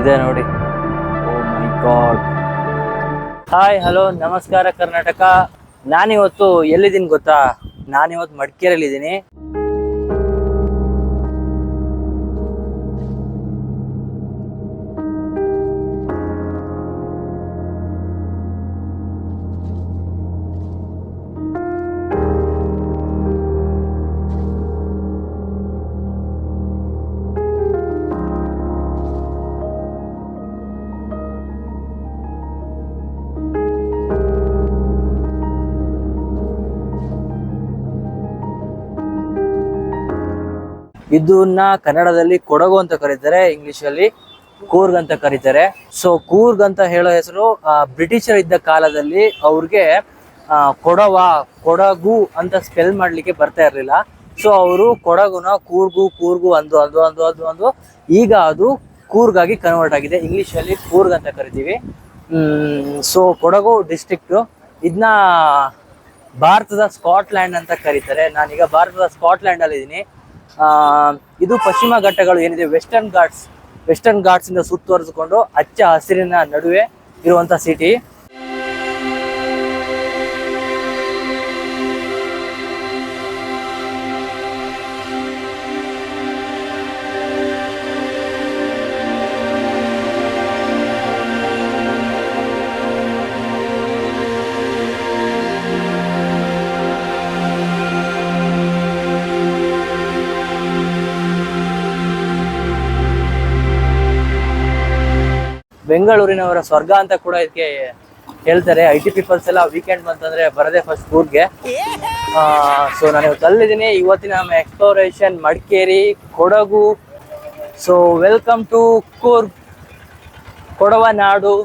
ಇದೆ ನೋಡಿ. ಓ ಮೈ god. Hi hello ನಮಸ್ಕಾರ ಕರ್ನಾಟಕ. ನಾನಿವತ್ತು ಎಲ್ಲಿದ್ದೀನಿ ಗೊತ್ತಾ? ನಾನಿವತ್ತು ಮಡಿಕೇರಿಯಲ್ಲಿ ಇದ್ದೀನಿ. ಇದನ್ನ ಕನ್ನಡದಲ್ಲಿ ಕೊಡಗು ಅಂತ ಕರೀತಾರೆ, ಇಂಗ್ಲಿಷ್ ಅಲ್ಲಿ ಕೂರ್ಗ್ ಅಂತ ಕರೀತಾರೆ. ಸೊ ಕೂರ್ಗ್ ಅಂತ ಹೇಳೋ ಹೆಸರು ಬ್ರಿಟಿಷರ್ ಇದ್ದ ಕಾಲದಲ್ಲಿ ಅವ್ರಿಗೆ ಕೊಡಗು ಅಂತ ಸ್ಪೆಲ್ ಮಾಡ್ಲಿಕ್ಕೆ ಬರ್ತಾ ಇರ್ಲಿಲ್ಲ. ಸೊ ಅವರು ಕೊಡಗುನ ಕೂರ್ಗು ಅಂದು ಅಂದು ಅಂದು ಅಂದು ಅಂದು ಈಗ ಅದು ಕೂರ್ಗ್ ಆಗಿ ಕನ್ವರ್ಟ್ ಆಗಿದೆ. ಇಂಗ್ಲಿಷ್ ಅಲ್ಲಿ ಕೂರ್ಗ್ ಅಂತ ಕರಿತೀವಿ. ಸೊ ಕೊಡಗು ಡಿಸ್ಟ್ರಿಕ್ಟ್ ಇದನ್ನ ಭಾರತದ ಸ್ಕಾಟ್ಲ್ಯಾಂಡ್ ಅಂತ ಕರೀತಾರೆ. ನಾನೀಗ ಭಾರತದ ಸ್ಕಾಟ್ಲ್ಯಾಂಡ್ ಅಲ್ಲಿ ಇದ್ದೀನಿ. ಇದು ಪಶ್ಚಿಮ ಘಟ್ಟಗಳು ಏನಿದೆ, ವೆಸ್ಟರ್ನ್ ಘಾಟ್ಸ್ ಇಂದ ಸುತ್ತುವರೆದುಕೊಂಡು ಹಚ್ಚ ಹಸಿರಿನ ನಡುವೆ ಇರುವಂತ ಸಿಟಿ. ಬೆಂಗಳೂರಿನವರ ಸ್ವರ್ಗ ಅಂತ ಕೂಡ ಇದಕ್ಕೆ ಹೇಳ್ತಾರೆ. IT ಪೀಪಲ್ಸ್ ಎಲ್ಲ ವೀಕೆಂಡ್ ಬಂತಂದ್ರೆ ಬರದೆ ಫಸ್ಟ್ ಕೂರ್ಗೆ. ಸೊ ನಾನು ಇವತ್ತು ಅಲ್ಲಿದ್ದೀನಿ. ಇವತ್ತಿನ ನಮ್ಮ exploration Madikeri, Kodagu. So welcome to Coorg, Kodava ನಾಡು.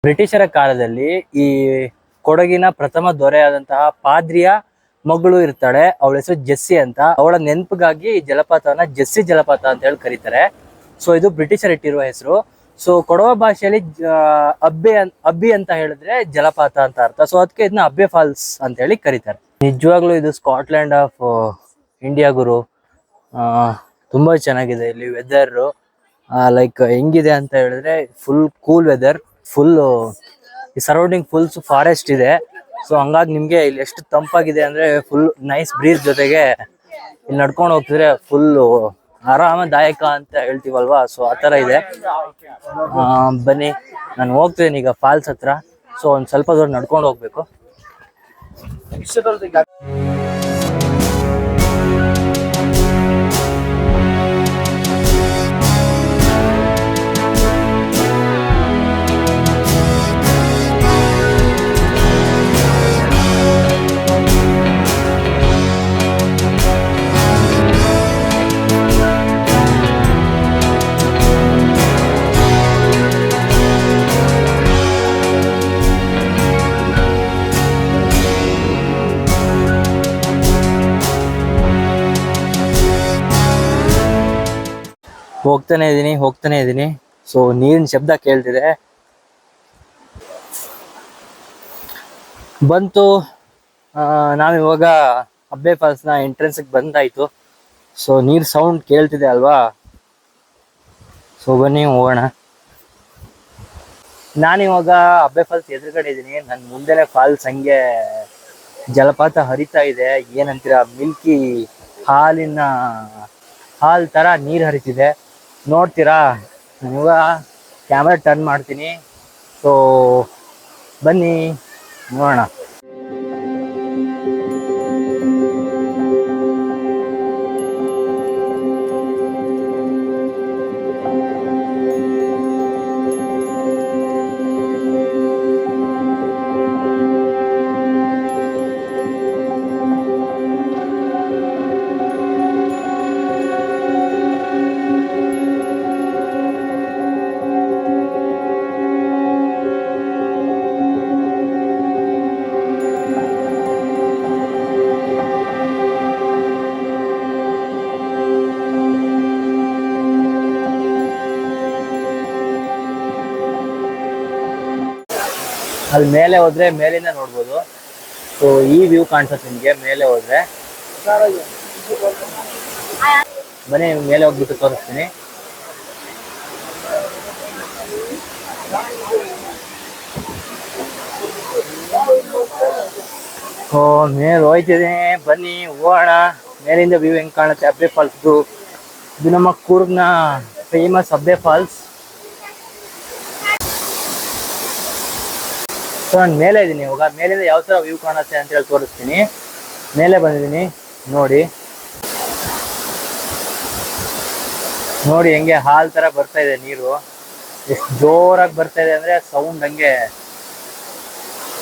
ಬ್ರಿಟಿಷರ ಕಾಲದಲ್ಲಿ ಈ ಕೊಡಗಿನ ಪ್ರಥಮ ದೊರೆಯಾದಂತಹ ಪಾದ್ರಿಯ ಮಗಳು ಇರ್ತಾಳೆ. ಅವಳ ಹೆಸರು ಜೆಸ್ಸಿ ಅಂತ. ಅವಳ ನೆನಪಿಗಾಗಿ ಈ ಜಲಪಾತವನ್ನ ಜೆಸ್ಸಿ ಜಲಪಾತ ಅಂತ ಹೇಳಿ ಕರೀತಾರೆ. ಸೊ ಇದು ಬ್ರಿಟಿಷರ್ ಇಟ್ಟಿರುವ ಹೆಸರು. ಸೊ ಕೊಡವ ಭಾಷೆಯಲ್ಲಿ ಅಬ್ಬಿ ಅಂತ ಹೇಳಿದ್ರೆ ಜಲಪಾತ ಅಂತ ಅರ್ಥ. ಸೊ ಅದಕ್ಕೆ ಇದನ್ನ ಅಬ್ಬೆ ಫಾಲ್ಸ್ ಅಂತ ಹೇಳಿ ಕರೀತಾರೆ. ನಿಜವಾಗ್ಲೂ ಇದು ಸ್ಕಾಟ್ಲ್ಯಾಂಡ್ ಆಫ್ ಇಂಡಿಯಾ ಗುರು. ತುಂಬಾ ಚೆನ್ನಾಗಿದೆ ಇಲ್ಲಿ ವೆದರ್. ಲೈಕ್ ಹೆಂಗಿದೆ ಅಂತ ಹೇಳಿದ್ರೆ ಫುಲ್ ಕೂಲ್ ವೆದರ್. ಫುಲ್ ಈ ಸರೌಂಡಿಂಗ್ ಫುಲ್ ಫಾರೆಸ್ಟ್ ಇದೆ. ಸೊ ಹಂಗಾಗಿ ನಿಮ್ಗೆ ಇಲ್ಲಿ ಎಷ್ಟು ತಂಪಾಗಿದೆ ಅಂದ್ರೆ ಫುಲ್ ನೈಸ್ ಬ್ರೀಸ್ ಜೊತೆಗೆ ಇಲ್ಲಿ ನಡ್ಕೊಂಡು ಹೋಗ್ತಿದ್ರೆ ಫುಲ್ ಆರಾಮದಾಯಕ ಅಂತ ಹೇಳ್ತೀವಲ್ವಾ. ಸೊ ಆತರ ಇದೆ. ಬನ್ನಿ, ನಾನು ಹೋಗ್ತಿದ್ದೀನಿ ಈಗ ಫಾಲ್ಸ್ ಹತ್ರ. ಸೊ ಒಂದ್ ಸ್ವಲ್ಪ ದೂರ ನಡ್ಕೊಂಡು ಹೋಗ್ಬೇಕು. ಹೋಗ್ತಾನೆ ಇದೀನಿ. ಸೊ ನೀರಿನ ಶಬ್ದ ಕೇಳ್ತಿದೆ. ಬಂತು. ನಾವಿವಾಗ ಅಬ್ಬೆ ಫಾಲ್ಸ್ ನ ಎಂಟ್ರೆನ್ಸ್ ಬಂದಾಯ್ತು. ಸೊ ನೀರ್ ಸೌಂಡ್ ಕೇಳ್ತಿದೆ ಅಲ್ವಾ. ಸೊ ಬನ್ನಿ ಹೋಗೋಣ. ನಾನಿವಾಗ ಅಬ್ಬೆ ಫಾಲ್ಸ್ ಎದುರುಗಡೆ ಇದೀನಿ. ನನ್ ಮುಂದೆನೆ ಫಾಲ್ಸ್ ಹಂಗೆ ಜಲಪಾತ ಹರಿತಾ ಇದೆ. ಏನಂತೀರಾ, ಮಿಲ್ಕಿ ಹಾಲ್ ತರ ನೀರ್ ಹರಿತಿದೆ. ನೋಡ್ತೀರಾ? ನಾನೀಗ ಕ್ಯಾಮ್ರಾ ಟರ್ನ್ ಮಾಡ್ತೀನಿ. ಸೊ ಬನ್ನಿ ನೋಡೋಣ. ಅಲ್ಲಿ ಮೇಲೆ ಹೋದ್ರೆ ಮೇಲಿಂದ ನೋಡ್ಬೋದು. ಸೊ ಈ ವ್ಯೂ ಕಾಣಿಸುತ್ತೆ ನಿಮಗೆ ಮೇಲೆ ಹೋದ್ರೆ. ಬನ್ನಿ ಮೇಲೆ ಹೋಗ್ಬಿಟ್ಟು ತೋರಿಸ್ತೀನಿ. ಓ ಮೇಲೆ ಹೋಯ್ತಿದ್ದೀನಿ, ಬನ್ನಿ ಹೋಗೋಣ. ಮೇಲಿಂದ ವ್ಯೂ ಹೆಂಗ್ ಕಾಣುತ್ತೆ ಅಬ್ಬೆ ಫಾಲ್ಸ್ದು. ಇದು ನಮ್ಮ ಕೂರ್ಗ್ನ ಫೇಮಸ್ ಅಬ್ಬೆ ಫಾಲ್ಸ್. ಸೊ ನಾನು ಮೇಲೆ ಇದ್ದೀನಿ ಇವಾಗ. ಮೇಲಿಂದ ಯಾವ ಥರ ವ್ಯೂ ಕಾಣುತ್ತೆ ಅಂತ ಹೇಳಿ ತೋರಿಸ್ತೀನಿ. ಮೇಲೆ ಬಂದಿದ್ದೀನಿ ನೋಡಿ. ನೋಡಿ ಹೆಂಗೆ ಹಾಲ್ ತರ ಬರ್ತಾ ಇದೆ ನೀರು. ಎಷ್ಟು ಜೋರಾಗಿ ಬರ್ತಾ ಇದೆ ಅಂದ್ರೆ ಸೌಂಡ್ ಹಂಗೆ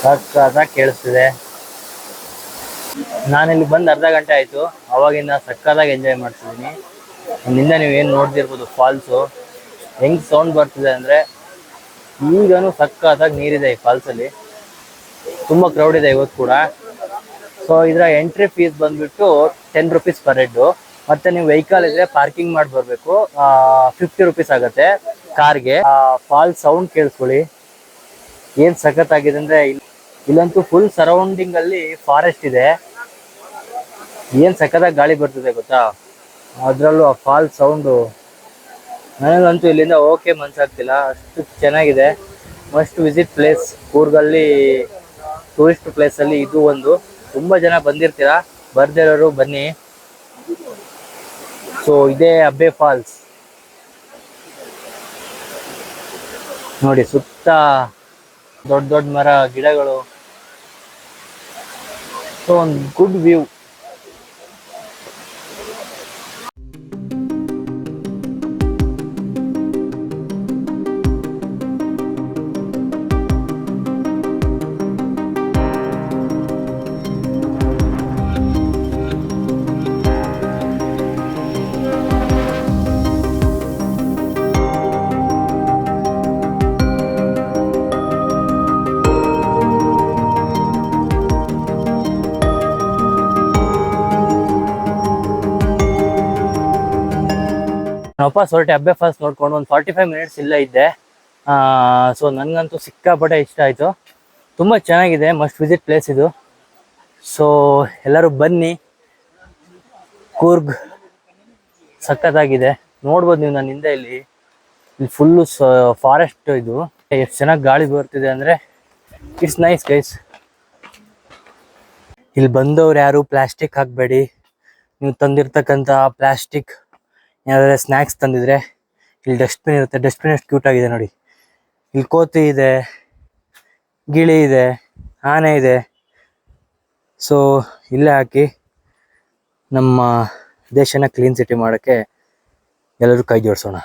ಸಕ್ಕತ್ತಾಗಿ ಕೇಳಿಸ್ತಿದೆ. ನಾನಿಲ್ಲಿ ಬಂದು ಅರ್ಧ ಗಂಟೆ ಆಯ್ತು. ಅವಾಗಿಂದ ಸಕ್ಕತ್ತಾಗಿ ಎಂಜಾಯ್ ಮಾಡ್ತಿದ್ದೀನಿ. ಅಲ್ಲಿಂದ ನೀವು ಏನು ನೋಡ್ತಿರ್ಬೋದು ಫಾಲ್ಸು ಹೆಂಗ್ ಸೌಂಡ್ ಬರ್ತಿದೆ ಅಂದ್ರೆ. ಈಗನು ಸಕ್ಕತ್ತಾಗಿ ನೀರಿದೆ ಈ ಫಾಲ್ಸಲ್ಲಿ. ತುಂಬ ಕ್ರೌಡ್ ಇದೆ ಇವತ್ತು ಕೂಡ. ಸೊ ಇದರ ಎಂಟ್ರಿ ಫೀಸ್ ಬಂದ್ಬಿಟ್ಟು 10 rupees ಪರ್ ಹೆಡ್. ಮತ್ತೆ ನೀವು ವೆಹಿಕಲ್ ಇದ್ರೆ ಪಾರ್ಕಿಂಗ್ ಮಾಡಿ ಬರಬೇಕು. 50 rupees ಆಗುತ್ತೆ ಕಾರ್ಗೆ. ಫಾಲ್ಸ್ ಸೌಂಡ್ ಕೇಳಿಸ್ಕೊಳ್ಳಿ ಏನ್ ಸಖತ್ತಾಗಿದೆ ಅಂದ್ರೆ. ಇಲ್ಲಂತೂ ಫುಲ್ ಸರೌಂಡಿಂಗ್ ಅಲ್ಲಿ ಫಾರೆಸ್ಟ್ ಇದೆ. ಏನ್ ಸಖತ್ತಾಗಿ ಗಾಳಿ ಬರ್ತಿದೆ ಗೊತ್ತಾ. ಅದ್ರಲ್ಲೂ ಆ ಫಾಲ್ಸ್ ಸೌಂಡು ನನಗಂತೂ ಇಲ್ಲಿಂದ ಓಕೆ ಮನ್ಸಾಗ್ತಿಲ್ಲ, ಅಷ್ಟು ಚೆನ್ನಾಗಿದೆ. Must visit place. ಕೂರ್ಗಲ್ಲಿ ಟೂರಿಸ್ಟ್ ಪ್ಲೇಸ್ ಅಲ್ಲಿ ಇದು ಒಂದು. ತುಂಬಾ ಜನ ಬಂದಿರ್ತೀರಾ, ಬರ್ದಿರೋರು ಬನ್ನಿ. ಸೊ ಇದೇ ಅಬ್ಬೆ ಫಾಲ್ಸ್ ನೋಡಿ. ಸುತ್ತ ದೊಡ್ಡ ದೊಡ್ಡ ಮರ ಗಿಡಗಳು. ಸೊ ಒಂದು ಗುಡ್ ವ್ಯೂ. ವಾಪಸ್ ಹೊರಟೆ ಅಬ್ಬೆ ಫಾಲ್ಸ್ ನೋಡ್ಕೊಂಡು. ಒಂದು 45 minutes ಇಲ್ಲೇ ಇದ್ದೆ. ಸೊ ನನಗಂತೂ ಸಿಕ್ಕಾಪಟ್ಟೆ ಇಷ್ಟ ಆಯಿತು. ತುಂಬ ಚೆನ್ನಾಗಿದೆ, ಮಸ್ಟ್ ವಿಸಿಟ್ ಪ್ಲೇಸ್ ಇದು. ಸೊ ಎಲ್ಲರೂ ಬನ್ನಿ. ಕೂರ್ಗ್ ಸಖತ್ತಾಗಿದೆ. ನೋಡ್ಬೋದು ನೀವು ನನ್ನ ಹಿಂದೆ ಇಲ್ಲಿ ಫುಲ್ಲು ಫಾರೆಸ್ಟ್ ಇದು. ಎಷ್ಟು ಚೆನ್ನಾಗಿ ಗಾಳಿ ಬರ್ತಿದೆ ಅಂದರೆ ಇಟ್ಸ್ ನೈಸ್ ಗೈಸ್. ಇಲ್ಲಿ ಬಂದವ್ರು ಯಾರು ಪ್ಲಾಸ್ಟಿಕ್ ಹಾಕಬೇಡಿ. ನೀವು ತಂದಿರ್ತಕ್ಕಂಥ ಪ್ಲಾಸ್ಟಿಕ್ ಏನಾದರೆ ಸ್ನ್ಯಾಕ್ಸ್ ತಂದಿದ್ರೆ ಇಲ್ಲಿ ಡಸ್ಟ್ಬಿನ್ ಇರುತ್ತೆ. ಡಸ್ಟ್ಬಿನ್ ಎಷ್ಟು ಕ್ಯೂಟ್ ಆಗಿದೆ ನೋಡಿ. ಇಲ್ಲಿ ಕೋತಿ ಇದೆ, ಗಿಳಿ ಇದೆ, ಆನೆ ಇದೆ. ಸೊ ಇಲ್ಲೇ ಹಾಕಿ ನಮ್ಮ ದೇಶನ ಕ್ಲೀನ್ ಸಿಟಿ ಮಾಡೋಕ್ಕೆ ಎಲ್ಲರೂ ಕೈ ಜೋಡಿಸೋಣ.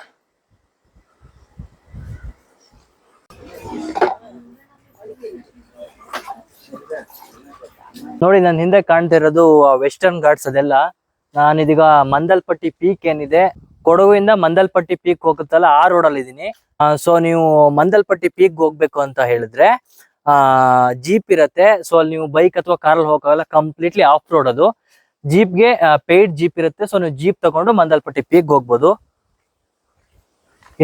ನೋಡಿ ನನ್ನ ಹಿಂದೆ ಕಾಣ್ತಾ ಇರೋದು ವೆಸ್ಟರ್ನ್ ಘಾಟ್ಸ್. ಅದೆಲ್ಲ ನಾನಿದೀಗ ಮಂದಲ್ಪಟ್ಟಿ ಪೀಕ್ ಏನಿದೆ, ಕೊಡಗುವಿಂದ ಮಂದಲ್ಪಟ್ಟಿ ಪೀಕ್ ಹೋಗುತ್ತಲ್ಲ ಆ ರೋಡಲ್ಲಿ ಇದ್ದೀನಿ. ಸೊ ನೀವು ಮಂದಲ್ಪಟ್ಟಿ ಪೀಕ್ ಹೋಗ್ಬೇಕು ಅಂತ ಹೇಳಿದ್ರೆ ಜೀಪ್ ಇರತ್ತೆ. ಸೊ ಅಲ್ಲಿ ನೀವು ಬೈಕ್ ಅಥವಾ ಕಾರಲ್ಲಿ ಹೋಗಲ್ಲ, ಕಂಪ್ಲೀಟ್ಲಿ ಆಫ್ ರೋಡ್ ಅದು. ಜೀಪ್ಗೆ ಪೇಯ್ಡ್ ಜೀಪ್ ಇರುತ್ತೆ. ಸೊ ನೀವು ಜೀಪ್ ತಗೊಂಡು ಮಂದಲ್ಪಟ್ಟಿ ಪೀಕ್ ಹೋಗ್ಬೋದು.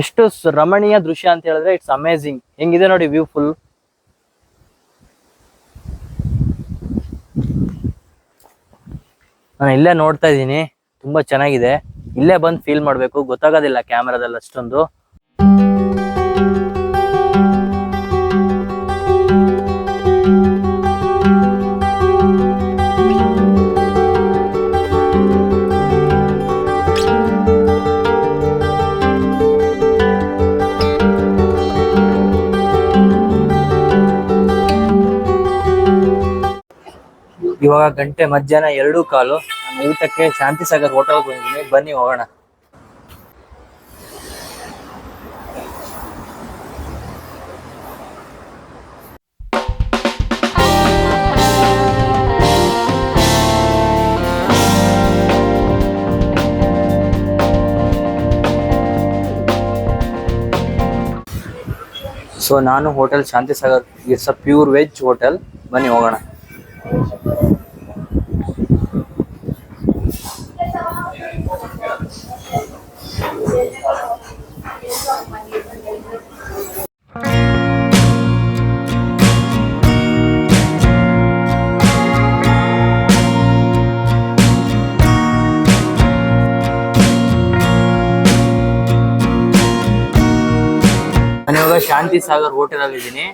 ಎಷ್ಟು ರಮಣೀಯ ದೃಶ್ಯ ಅಂತ ಹೇಳಿದ್ರೆ ಇಟ್ಸ್ ಅಮೇಝಿಂಗ್. ಹೆಂಗಿದೆ ನೋಡಿ ವ್ಯೂ ಫುಲ್. ನಾನು ಇಲ್ಲೇ ನೋಡ್ತಾ ಇದ್ದೀನಿ, ತುಂಬಾ ಚೆನ್ನಾಗಿದೆ. ಇಲ್ಲೇ ಬಂದು ಫೀಲ್ ಮಾಡ್ಬೇಕು, ಗೊತ್ತಾಗೋದಿಲ್ಲ ಕ್ಯಾಮ್ರಾದಲ್ಲಿ ಅಷ್ಟೊಂದು. ಇವಾಗ ಗಂಟೆ ಮಧ್ಯಾಹ್ನ 2:15. ನಾನು ಊಟಕ್ಕೆ ಶಾಂತಿಸಾಗರ್ ಹೋಟೆಲ್ ಬಂದಿದ್ದೀನಿ, ಬನ್ನಿ ಹೋಗೋಣ. ಸೊ ನಾನು hotel Shantisagar, it's a pure veg hotel. ಬನ್ನಿ ಹೋಗೋಣ. ಇವಾಗ ಶಾಂತಿ ಸಾಗರ್ ಹೋಟೆಲ್ ಅಲ್ಲಿ ಇದ್ದೀನಿ.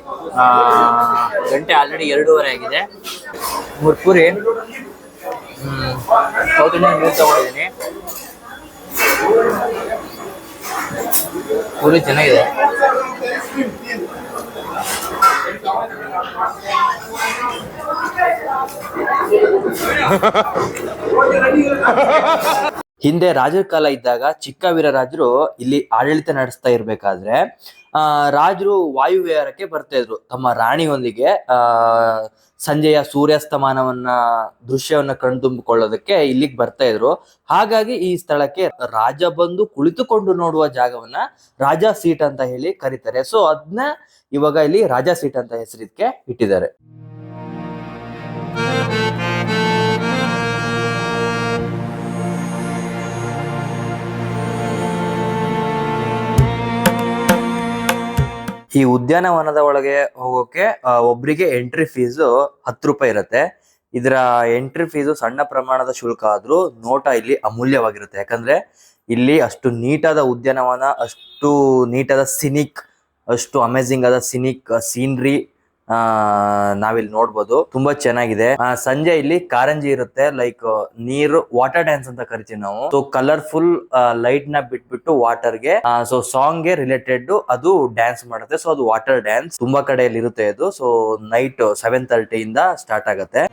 ಗಂಟೆ ಆಲ್ರೆಡಿ 2:30 ಆಗಿದೆ. 3 ಪೂರಿ, ಸೌತ್ ಇಂಡಿಯನ್ ಮೀಲ್ ತಗೊಂಡಿದ್ದೀನಿ. ಪೂರಿ ಚೆನ್ನಾಗಿದೆ. ಹಿಂದೆ ರಾಜರ ಕಾಲ ಇದ್ದಾಗ ಚಿಕ್ಕ ವೀರರಾಜರು ಇಲ್ಲಿ ಆಡಳಿತ ನಡೆಸ್ತಾ ಇರ್ಬೇಕಾದ್ರೆ ರಾಜರು ವಾಯುವಿಹಾರಕ್ಕೆ ಬರ್ತಾ ಇದ್ರು ತಮ್ಮ ರಾಣಿಯೊಂದಿಗೆ. ಸಂಜೆಯ ಸೂರ್ಯಾಸ್ತಮಾನವನ್ನ ದೃಶ್ಯವನ್ನ ಕಣ್ತುಂಬಿಕೊಳ್ಳೋದಕ್ಕೆ ಇಲ್ಲಿಗೆ ಬರ್ತಾ ಇದ್ರು. ಹಾಗಾಗಿ ಈ ಸ್ಥಳಕ್ಕೆ ರಾಜ ಬಂದು ಕುಳಿತುಕೊಂಡು ನೋಡುವ ಜಾಗವನ್ನ ರಾಜಾ ಸೀಟ್ ಅಂತ ಹೇಳಿ ಕರೀತಾರೆ. ಸೊ ಅದನ್ನ ಇವಾಗ ಇಲ್ಲಿ ರಾಜಾ ಸೀಟ್ ಅಂತ ಹೆಸರಿಕ್ಕೆ ಇಟ್ಟಿದ್ದಾರೆ. ಈ ಉದ್ಯಾನವನದ ಒಳಗೆ ಹೋಗೋಕೆ ಒಬ್ರಿಗೆ ಎಂಟ್ರಿ ಫೀಸು 10 ರೂಪಾಯಿ ಇರುತ್ತೆ. ಇದರ ಎಂಟ್ರಿ ಫೀಸು ಸಣ್ಣ ಪ್ರಮಾಣದ ಶುಲ್ಕ ಆದ್ರೂ ನೋಟ ಇಲ್ಲಿ ಅಮೂಲ್ಯವಾಗಿರುತ್ತೆ. ಯಾಕಂದ್ರೆ ಇಲ್ಲಿ ಅಷ್ಟು ನೀಟಾದ ಉದ್ಯಾನವನ, ಅಷ್ಟು ನೀಟಾದ ಸಿನಿಕ್, ಅಷ್ಟು ಅಮೇಜಿಂಗ್ ಆದ ಸಿನಿಕ್ ಸೀನ್ರಿ ನಾವಿಲ್ಲಿ ನೋಡ್ಬೋದು. ತುಂಬಾ ಚೆನ್ನಾಗಿದೆ. ಸಂಜೆ ಇಲ್ಲಿ ಕಾರಂಜಿ ಇರುತ್ತೆ, ಲೈಕ್ ನೀರು ವಾಟರ್ ಡ್ಯಾನ್ಸ್ ಅಂತ ಕರಿತೀವಿ ನಾವು. ಸೊ ಕಲರ್ಫುಲ್ ಲೈಟ್ ನ ಬಿಟ್ಬಿಟ್ಟು ವಾಟರ್ಗೆ, ಸೊ ಸಾಂಗ್ ಗೆ ರಿಲೇಟೆಡ್ ಅದು ಡ್ಯಾನ್ಸ್ ಮಾಡುತ್ತೆ. ಸೊ ಅದು ವಾಟರ್ ಡ್ಯಾನ್ಸ್ ತುಂಬಾ ಕಡೆಯಲ್ಲಿ ಇರುತ್ತೆ ಅದು. ಸೊ ನೈಟ್ 7:30 ಇಂದ ಸ್ಟಾರ್ಟ್ ಆಗುತ್ತೆ.